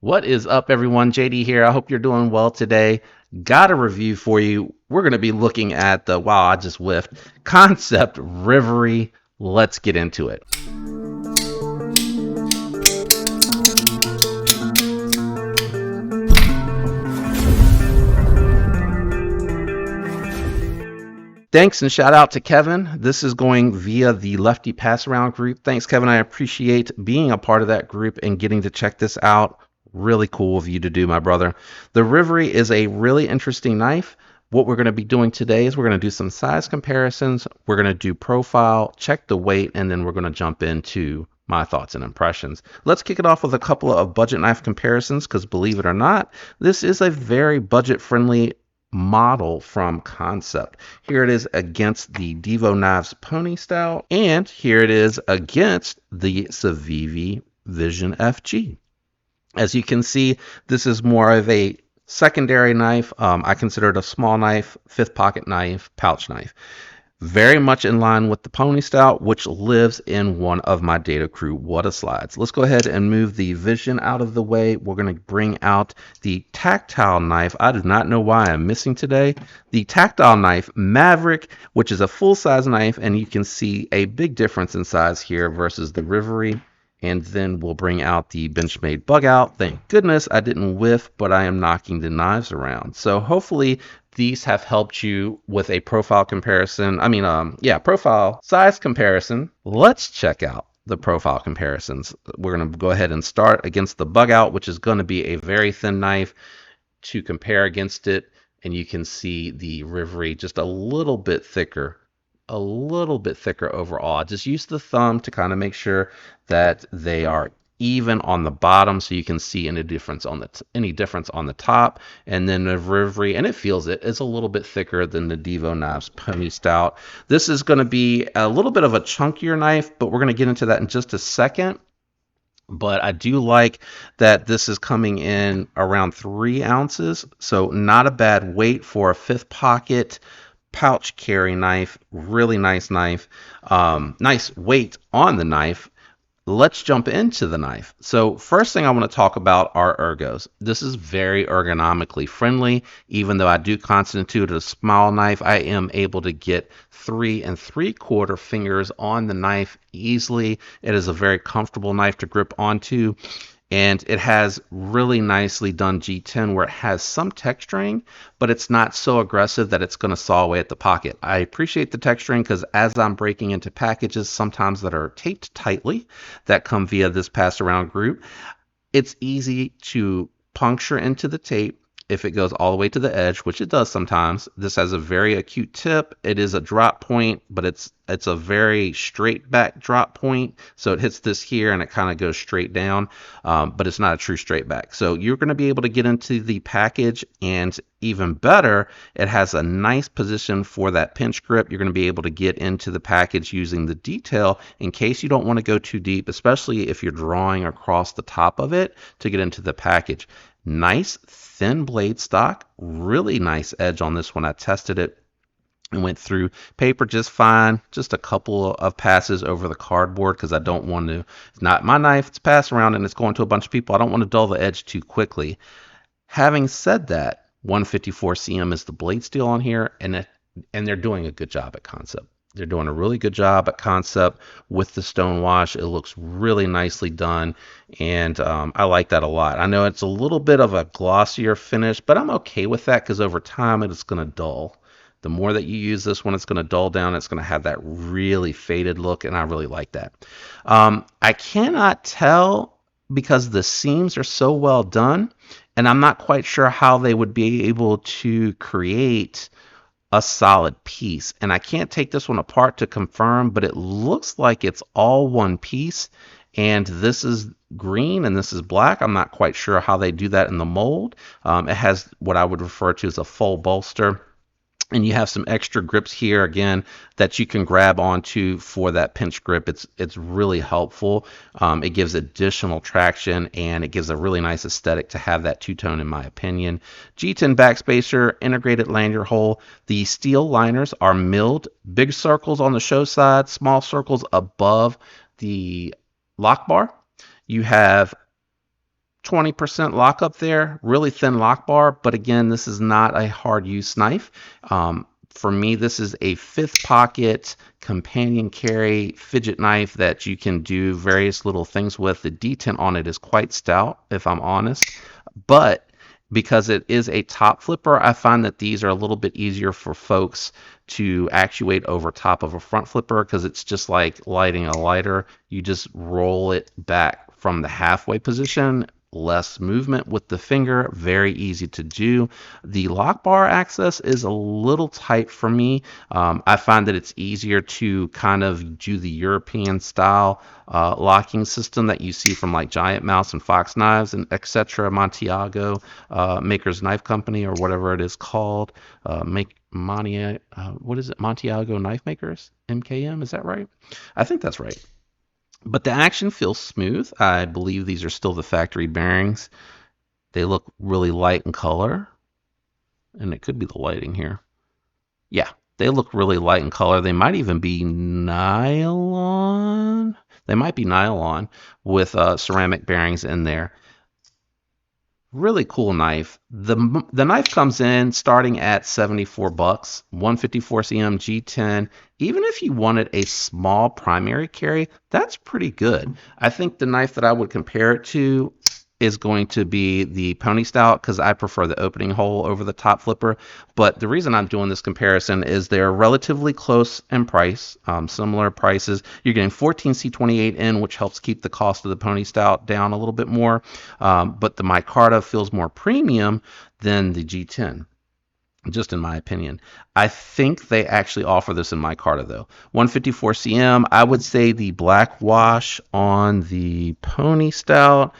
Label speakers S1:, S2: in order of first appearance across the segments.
S1: What is up, everyone? JD here. I hope you're doing well today. Got a review for you. We're going to be looking at the, wow, I just whiffed, Kansept Reverie. Let's get into it. Thanks and shout out to Kevin. This is going via the Lefty Pass Around group. Thanks, Kevin. I appreciate being a part of that group and getting to check this out. Really cool of you to do, my brother. The Reverie is a really interesting knife. What we're going to be doing today is we're going to do some size comparisons. We're going to do profile, check the weight, and then we're going to jump into my thoughts and impressions. Let's kick it off with a couple of budget knife comparisons because believe it or not, this is a very budget friendly model from Kansept. Here it is against the Devo Knives Pony Style, and here it is against the Civivi Vision FG. As you can see, this is more of a secondary knife. I consider it a small knife, fifth pocket knife, pouch knife. Very much in line with the Pony Style, which lives in one of my Data Crew water slides. Let's go ahead and move the Vision out of the way. We're going to bring out the tactile knife. I do not know why I'm missing today. The tactile knife Maverick, which is a full-size knife, and you can see a big difference in size here versus the Reverie. And then we'll bring out the Benchmade bug out. Thank goodness I didn't whiff, but I am knocking the knives around. So hopefully these have helped you with a profile comparison. Profile size comparison. Let's check out the profile comparisons. We're going to go ahead and start against the bug out, which is going to be a very thin knife to compare against it. And you can see the Reverie just a little bit thicker overall. Just use the thumb to kind of make sure that they are even on the bottom so you can see any difference on the top. And then the Reverie, and it feels it, is a little bit thicker than the Devo Knives Pony Stout. This is going to be a little bit of a chunkier knife, but we're going to get into that in just a second. But I do like that this is coming in around 3 ounces, so not a bad weight for a fifth pocket pouch carry knife. Really nice knife. Nice weight on the knife. Let's jump into the knife. So first thing I want to talk about are ergos. This is very ergonomically friendly. Even though I do constitute a small knife, I am able to get 3 3/4 fingers on the knife easily. It is a very comfortable knife to grip onto. And it has really nicely done G10 where it has some texturing, but it's not so aggressive that it's going to saw away at the pocket. I appreciate the texturing because as I'm breaking into packages, sometimes that are taped tightly, that come via this pass around group, it's easy to puncture into the tape if it goes all the way to the edge, which it does sometimes. This has a very acute tip. It is a drop point, but it's a very straight back drop point. So it hits this here and it kind of goes straight down, but it's not a true straight back. So you're going to be able to get into the package, and even better, it has a nice position for that pinch grip. You're going to be able to get into the package using the detail in case you don't want to go too deep, especially if you're drawing across the top of it to get into the package. Nice thin blade stock, really nice edge on this one. I tested it and went through paper just fine. Just a couple of passes over the cardboard because I don't want to, it's not my knife, it's passed around and it's going to a bunch of people. I don't want to dull the edge too quickly. Having said that, 154 cm is the blade steel on here, and they're doing a good job at Kansept. They're doing a really good job at Kansept with the stone wash. It looks really nicely done, and I like that a lot. I know it's a little bit of a glossier finish, but I'm okay with that because over time it's going to dull. The more that you use this one, it's going to dull down. It's going to have that really faded look, and I really like that. I cannot tell because the seams are so well done, and I'm not quite sure how they would be able to create a solid piece. And I can't take this one apart to confirm, but it looks like it's all one piece. And this is green and this is black. I'm not quite sure how they do that in the mold. It has what I would refer to as a full bolster. And you have some extra grips here again that you can grab onto for that pinch grip. It's really helpful. It gives additional traction and it gives a really nice aesthetic to have that two-tone in my opinion. G10 backspacer, integrated lanyard hole. The steel liners are milled. Big circles on the show side, small circles above the lock bar. You have 20% lockup there, really thin lock bar, but again, this is not a hard use knife. For me, this is a 5th pocket companion carry fidget knife that you can do various little things with. The detent on it is quite stout, if I'm honest, but because it is a top flipper, I find that these are a little bit easier for folks to actuate over top of a front flipper, because it's just like lighting a lighter. You just roll it back from the halfway position, less movement with the finger, very easy to do. The lock bar access is a little tight for me. I find that it's easier to kind of do the European style locking system that you see from like Giant Mouse and Fox Knives and etc. Montiago Makers Knife Company, or whatever it is called. What is it? Montiago Knife Makers, MKM, is that right? I think that's right. But the action feels smooth. I believe these are still the factory bearings. They look really light in color, and it could be the lighting here. Yeah, they look really light in color. They might even be nylon. They might be nylon with ceramic bearings in there. Really cool knife. The knife comes in starting at 74 bucks, 154 cm G10. Even if you wanted a small primary carry, that's pretty good. I think the knife that I would compare it to is going to be the Pony Stout, because I prefer the opening hole over the top flipper. But the reason I'm doing this comparison is they're relatively close in price, similar prices. You're getting 14C28 in, which helps keep the cost of the Pony Stout down a little bit more. But the micarta feels more premium than the G10. Just in my opinion. I think they actually offer this in micarta though. 154 cm. I would say the black wash on the Pony Stout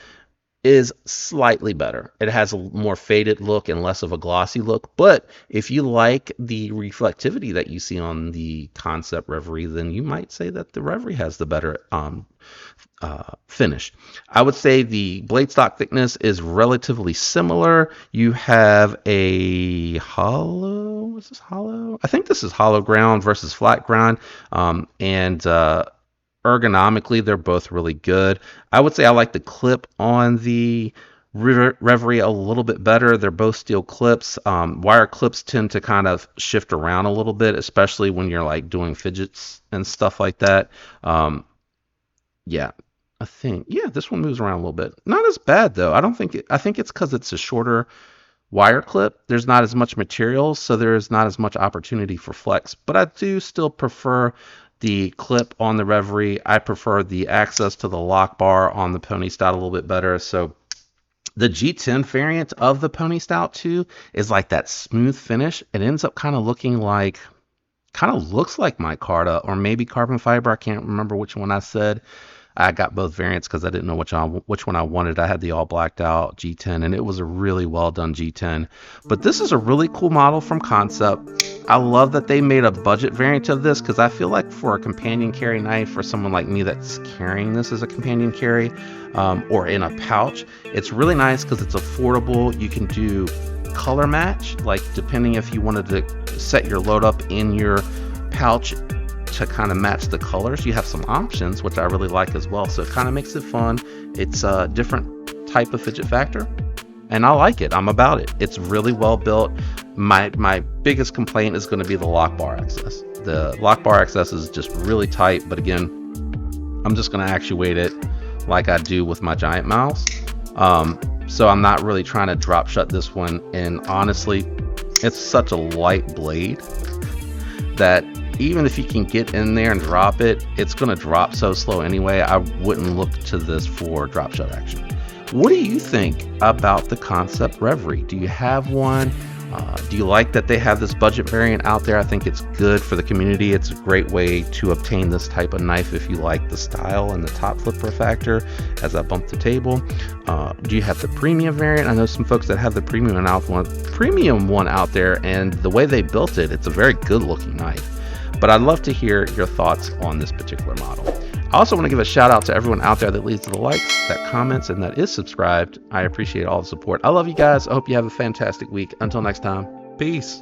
S1: is slightly better. It has a more faded look and less of a glossy look. But if you like the reflectivity that you see on the Kansept Reverie, then you might say that the Reverie has the better finish. I would say the blade stock thickness is relatively similar. You have a hollow, is this hollow? I think this is hollow ground versus flat ground. Ergonomically, they're both really good. I would say I like the clip on the Reverie a little bit better. They're both steel clips. Wire clips tend to kind of shift around a little bit, especially when you're like doing fidgets and stuff like that. Yeah, I think, yeah, this one moves around a little bit. Not as bad though. I think it's because it's a shorter wire clip. There's not as much material, so there's not as much opportunity for flex. But I do still prefer the clip on the Reverie. I prefer the access to the lock bar on the Pony Stout a little bit better. So the G10 variant of the Pony Stout 2 is like that smooth finish. It ends up kind of looks like micarta or maybe carbon fiber. I can't remember which one I said. I got both variants because I didn't know which one I wanted. I had the all blacked out G10, and it was a really well done G10. But this is a really cool model from Kansept. I love that they made a budget variant of this, because I feel like for a companion carry knife, for someone like me that's carrying this as a companion carry or in a pouch, it's really nice because it's affordable. You can do color match, like depending if you wanted to set your load up in your pouch to kind of match the colors, you have some options, which I really like as well. So it kind of makes it fun. It's a different type of fidget factor, and I like it. I'm about it. It's really well built. My biggest complaint is going to be the lock bar access. The lock bar access is just really tight, but again, I'm just going to actuate it like I do with my Giant Mouse. So I'm not really trying to drop shut this one, and honestly, it's such a light blade that even if you can get in there and drop it, it's going to drop so slow anyway. I wouldn't look to this for drop shot action. What do you think about the Kansept Reverie? Do you have one? Do you like that they have this budget variant out there? I think it's good for the community. It's a great way to obtain this type of knife if you like the style and the top flipper factor as I bump the table. Do you have the premium variant? I know some folks that have the premium one out there, and the way they built it, it's a very good looking knife. But I'd love to hear your thoughts on this particular model. I also want to give a shout out to everyone out there that leaves the likes, that comments, and that is subscribed. I appreciate all the support. I love you guys. I hope you have a fantastic week. Until next time, peace.